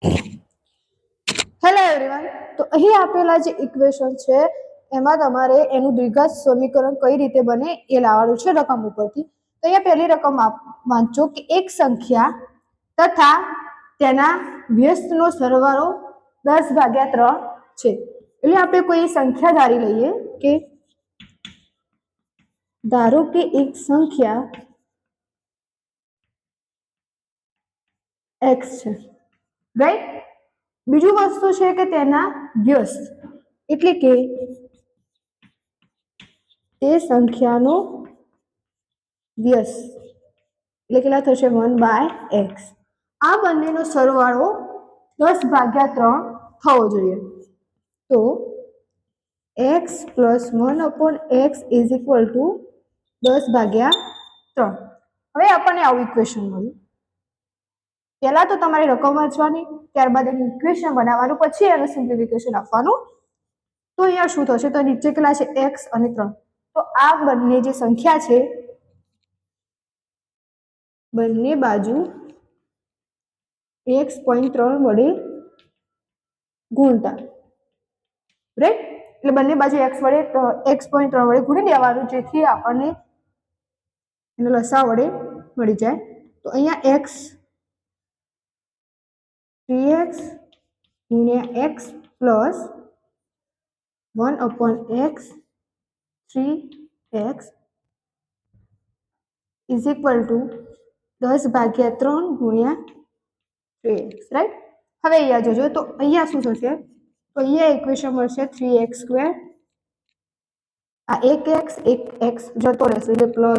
Hello everyone, તો અહીં આપેલા જે ઇક્વેશન છે એમાં તમારે એનું દ્વિઘાત સમીકરણ કઈ રીતે બને એ લાવવાનું છે રકમ ઉપરથી. તો અહીંયા પહેલી રકમ વાંચો કે એક સંખ્યા તથા તેના વ્યસ્તનો સરવાળો 10/3 છે. એટલે આપણે કોઈ સંખ્યા ધારી લઈએ કે ધારો કે એક સંખ્યા x છે, રાઈટ. બીજું વસ્તુ છે કે તેના વ્યસ્ત, એટલે કે તે સંખ્યાનો વ્યસ્ત એટલે કેટલા થશે 1/x. આ બંનેનો સરવાળો 10/3 થવો જોઈએ. તો x + 1/x = 10/3. હવે આપણને આવું ઇક્વેશન મળ્યું. પહેલા તો તમારે રકમ વાંચવાની, ત્યારબાદ એનું ઇક્વેશન બનાવવાનું, પછી એનું સિમ્પ્લિફિકેશન આપવાનું. તો અહીંયા શું થશે, તો નીચે કેટલા છે x અને 3. તો આ બંને જે સંખ્યા છે બંને બાજુ x.3 વડે ગુણતા, રાઈટ. એટલે બંને બાજુ x.3 વડે ગુણી દેવાનું, જેથી આપણને એનો લસા વડે મળી જાય. તો અહીંયા x 3x × x + 1/x 3x = 10/3 × 3x, right. હવે અહીંયા જોજો, તો અહીંયા શું થશે, તો અહીંયા ઇક્વેશન મળશે 3x². આ એક x જતો રહેશે એટલે +3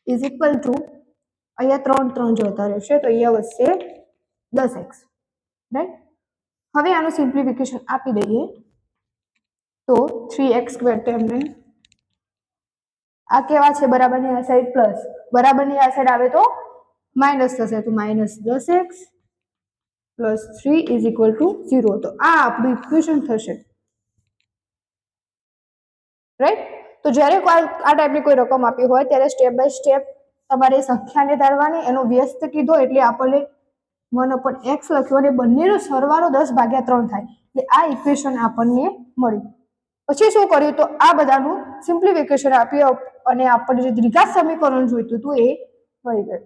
= અહીંયા 3 જતા રહેશે, તો અહીંયા વધશે 10x, રાઈટ. હવે આનું સિમ્પ્લિફિકેશન આપી દઈએ તો 3x² તેમને આ કેવા છે, બરાબરની આ સાઈડ પ્લસ, બરાબરની આ સાઈડ આવે તો માઇનસ થશે, તો -10x + 3 = 0. તો આ આપણું ઇક્વેશન થશે, રાઈટ. તો જ્યારે આ ટાઈપની કોઈ રકમ આપી હોય ત્યારે સ્ટેપ બાય સ્ટેપ તમારે સંખ્યાને ધારવાની, એનો વ્યસ્ત કીધો એટલે આપણને 1/x લખ્યું અને બંનેનો સરવાળો 10/3 થાય. એટલે આ ઇક્વેશન આપણને મળી. પછી શું કર્યું, તો આ બધાનું સિમ્પ્લિફિકેશન આપ્યું અને આપણને જે દ્વિઘાત સમીકરણ જોઈતું હતું એ મળી ગયું.